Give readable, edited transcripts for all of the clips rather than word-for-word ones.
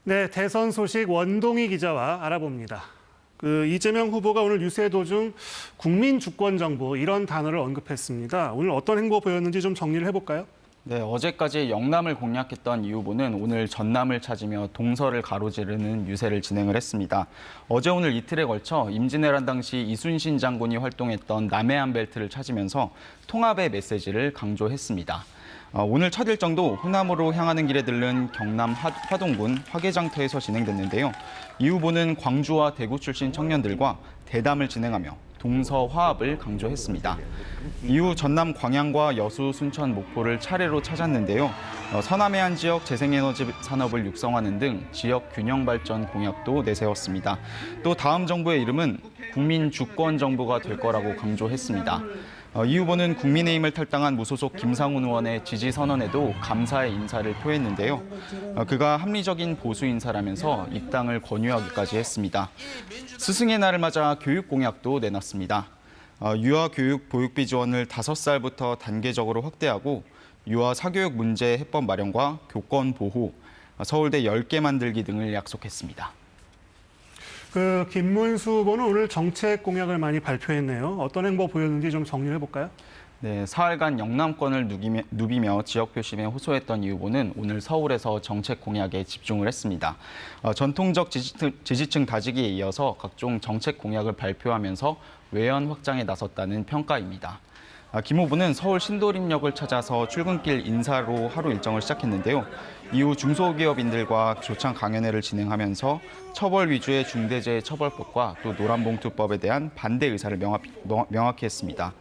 네, 대선 소식 원동희 기자와 알아봅니다. 이재명 후보가 오늘 유세 도중 국민 주권 정부 이런 단어를 언급했습니다. 오늘 어떤 행보 보였는지 좀 정리를 해볼까요? 네, 어제까지 영남을 공략했던 이 후보는 오늘 전남을 찾으며 동서를 가로지르는 유세를 진행을 했습니다. 어제 오늘 이틀에 걸쳐 임진왜란 당시 이순신 장군이 활동했던 남해안 벨트를 찾으면서 통합의 메시지를 강조했습니다. 오늘 첫 일정도 호남으로 향하는 길에 들른 경남 화동군 화개장터에서 진행됐는데요. 이 후보는 광주와 대구 출신 청년들과 대담을 진행하며 동서 화합을 강조했습니다. 이후 전남 광양과 여수, 순천, 목포를 차례로 찾았는데요. 서남해안 지역 재생에너지 산업을 육성하는 등 지역 균형 발전 공약도 내세웠습니다. 또 다음 정부의 이름은 국민 주권 정부가 될 거라고 강조했습니다. 이 후보는 국민의힘을 탈당한 무소속 김상훈 의원의 지지 선언에도 감사의 인사를 표했는데요. 그가 합리적인 보수 인사라면서 입당을 권유하기까지 했습니다. 스승의 날을 맞아 교육 공약도 내놨습니다. 유아 교육 보육비 지원을 5살부터 단계적으로 확대하고 유아 사교육 문제 해법 마련과 교권 보호, 서울대 10개 만들기 등을 약속했습니다. 김문수 후보는 오늘 정책 공약을 많이 발표했네요. 어떤 행보 보였는지 좀 정리를 해볼까요? 네, 사흘간 영남권을 누비며 지역 표심에 호소했던 이 후보는 오늘 서울에서 정책 공약에 집중을 했습니다. 전통적 지지층 다지기에 이어서 각종 정책 공약을 발표하면서 외연 확장에 나섰다는 평가입니다. 김 후보는 서울 신도림역을 찾아서 출근길 인사로 하루 일정을 시작했는데요. 이후 중소기업인들과 조창 강연회를 진행하면서 처벌 위주의 중대재해처벌법과 또 노란봉투법에 대한 반대 의사를 명확히 했습니다.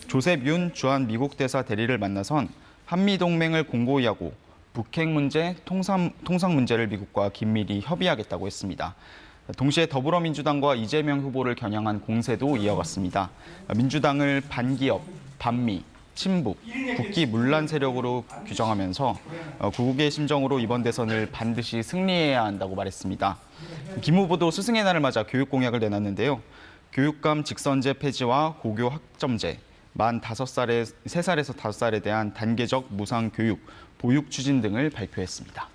조셉 윤 주한 미국 대사 대리를 만나선 한미동맹을 공고히 하고 북핵 문제, 통상 문제를 미국과 긴밀히 협의하겠다고 했습니다. 동시에 더불어민주당과 이재명 후보를 겨냥한 공세도 이어갔습니다. 민주당을 반기업, 반미, 친북, 국기 문란 세력으로 규정하면서 구국의 심정으로 이번 대선을 반드시 승리해야 한다고 말했습니다. 김 후보도 스승의 날을 맞아 교육 공약을 내놨는데요. 교육감 직선제 폐지와 고교 학점제, 만 3살에서 5살에 대한 단계적 무상 교육, 보육 추진 등을 발표했습니다.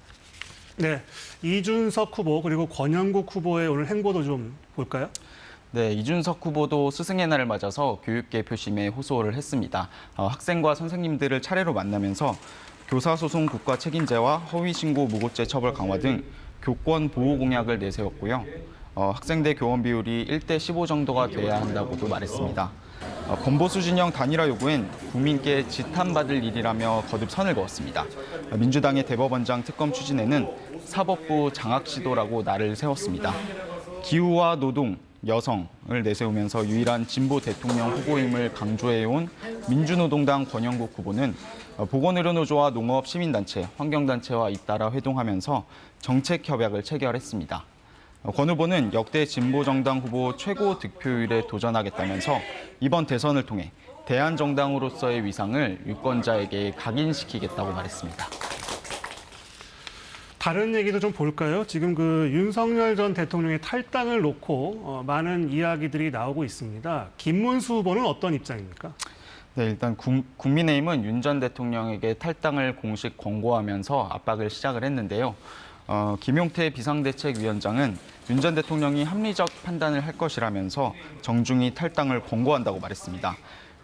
네, 이준석 후보 그리고 권영국 후보의 오늘 행보도 좀 볼까요? 네, 이준석 후보도 스승의 날을 맞아서 교육계 표심에 호소를 했습니다. 학생과 선생님들을 차례로 만나면서 교사소송 국가 책임제와 허위신고 무고죄 처벌 강화 등 교권 보호 공약을 내세웠고요. 학생대 교원 비율이 1대 15 정도가 돼야 한다고도 말했습니다. 건보수 진영 단일화 요구엔 국민께 지탄받을 일이라며 거듭 선을 그었습니다. 민주당의 대법원장 특검 추진에는 사법부 장악 시도라고 날을 세웠습니다. 기후와 노동, 여성을 내세우면서 유일한 진보 대통령 후보임을 강조해온 민주노동당 권영국 후보는 보건의료노조와 농업, 시민단체, 환경단체와 잇따라 회동하면서 정책 협약을 체결했습니다. 권 후보는 역대 진보정당 후보 최고 득표율에 도전하겠다면서 이번 대선을 통해 대한정당으로서의 위상을 유권자에게 각인시키겠다고 말했습니다. 다른 얘기도 좀 볼까요? 지금 윤석열 전 대통령의 탈당을 놓고 많은 이야기들이 나오고 있습니다. 김문수 후보는 어떤 입장입니까? 네, 일단 국민의힘은 윤 전 대통령에게 탈당을 공식 권고하면서 압박을 시작을 했는데요. 김용태 비상대책위원장은 윤 전 대통령이 합리적 판단을 할 것이라면서 정중히 탈당을 권고한다고 말했습니다.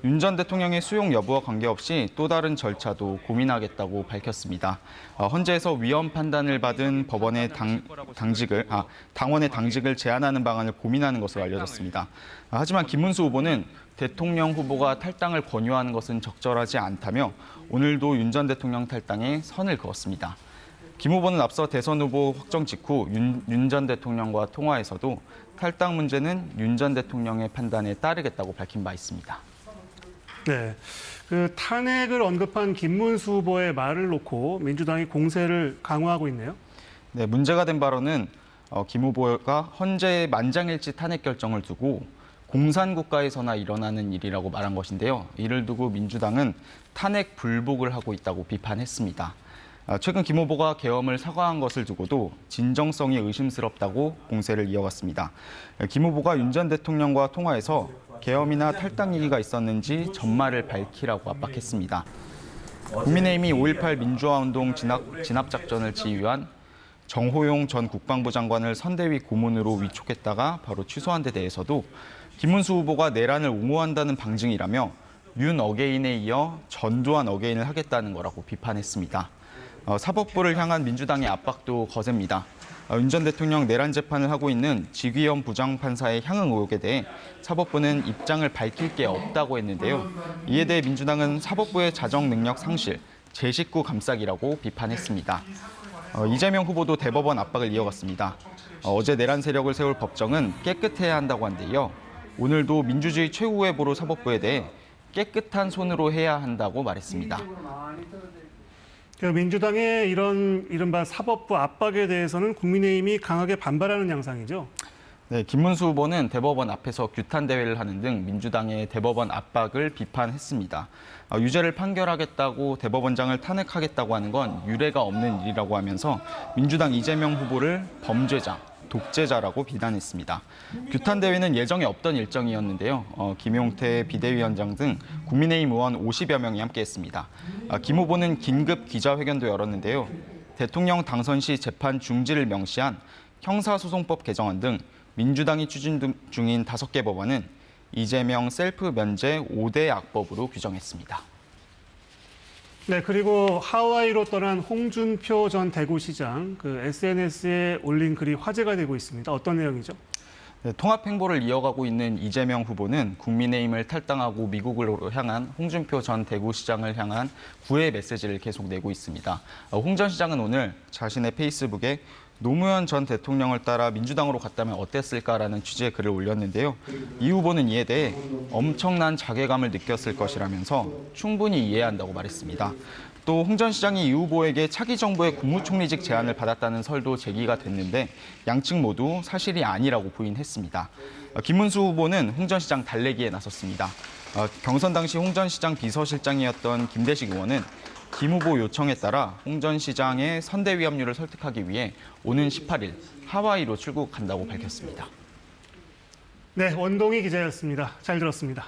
윤 전 대통령의 수용 여부와 관계없이 또 다른 절차도 고민하겠다고 밝혔습니다. 헌재에서 위헌 판단을 받은 법원의 당원의 당직을 제한하는 방안을 고민하는 것으로 알려졌습니다. 하지만 김문수 후보는 대통령 후보가 탈당을 권유하는 것은 적절하지 않다며 오늘도 윤 전 대통령 탈당에 선을 그었습니다. 김 후보는 앞서 대선 후보 확정 직후 윤 전 대통령과 통화에서도 탈당 문제는 윤 전 대통령의 판단에 따르겠다고 밝힌 바 있습니다. 네, 탄핵을 언급한 김문수 후보의 말을 놓고 민주당이 공세를 강화하고 있네요. 네, 문제가 된 발언은 김 후보가 헌재의 만장일치 탄핵 결정을 두고 공산국가에서나 일어나는 일이라고 말한 것인데요. 이를 두고 민주당은 탄핵 불복을 하고 있다고 비판했습니다. 최근 김 후보가 계엄을 사과한 것을 두고도 진정성이 의심스럽다고 공세를 이어갔습니다. 김 후보가 윤 전 대통령과 통화에서 계엄이나 탈당 얘기가 있었는지 전말을 밝히라고 압박했습니다. 국민의힘이 5.18 민주화운동 진압작전을 지휘한 정호용 전 국방부 장관을 선대위 고문으로 위촉했다가 바로 취소한 데 대해서도 김문수 후보가 내란을 옹호한다는 방증이라며 윤 어게인에 이어 전두환 어게인을 하겠다는 거라고 비판했습니다. 사법부를 향한 민주당의 압박도 거셉니다. 윤 전 대통령 내란 재판을 하고 있는 지귀현 부장판사의 향응 의혹에 대해 사법부는 입장을 밝힐 게 없다고 했는데요. 이에 대해 민주당은 사법부의 자정 능력 상실, 제 식구 감싸기라고 비판했습니다. 이재명 후보도 대법원 압박을 이어갔습니다. 어제 내란 세력을 세울 법정은 깨끗해야 한다고 한데요. 오늘도 민주주의 최후의 보루 사법부에 대해 깨끗한 손으로 해야 한다고 말했습니다. 민주당의 이런 이른바 사법부 압박에 대해서는 국민의힘이 강하게 반발하는 양상이죠. 네, 김문수 후보는 대법원 앞에서 규탄 대회를 하는 등 민주당의 대법원 압박을 비판했습니다. 유죄를 판결하겠다고 대법원장을 탄핵하겠다고 하는 건 유례가 없는 일이라고 하면서 민주당 이재명 후보를 범죄자, 독재자라고 비난했습니다. 규탄 대회는 예정에 없던 일정이었는데요. 김용태 비대위원장 등 국민의힘 의원 50여 명이 함께했습니다. 김 후보는 긴급 기자회견도 열었는데요. 대통령 당선 시 재판 중지를 명시한 형사소송법 개정안 등 민주당이 추진 중인 5개 법안은 이재명 셀프 면제 5대 악법으로 규정했습니다. 네, 그리고 하와이로 떠난 홍준표 전 대구시장 SNS에 올린 글이 화제가 되고 있습니다. 어떤 내용이죠? 네, 통합 행보를 이어가고 있는 이재명 후보는 국민의힘을 탈당하고 미국으로 향한 홍준표 전 대구시장을 향한 구애 메시지를 계속 내고 있습니다. 홍 전 시장은 오늘 자신의 페이스북에 노무현 전 대통령을 따라 민주당으로 갔다면 어땠을까라는 취지의 글을 올렸는데요. 이 후보는 이에 대해 엄청난 자괴감을 느꼈을 것이라면서 충분히 이해한다고 말했습니다. 또 홍 전 시장이 이 후보에게 차기 정부의 국무총리직 제안을 받았다는 설도 제기가 됐는데 양측 모두 사실이 아니라고 부인했습니다. 김문수 후보는 홍 전 시장 달래기에 나섰습니다. 경선 당시 홍 전 시장 비서실장이었던 김대식 의원은 김 후보 요청에 따라 홍 전 시장의 선대위 합류를 설득하기 위해 오는 18일 하와이로 출국한다고 밝혔습니다. 네, 원동희 기자였습니다. 잘 들었습니다.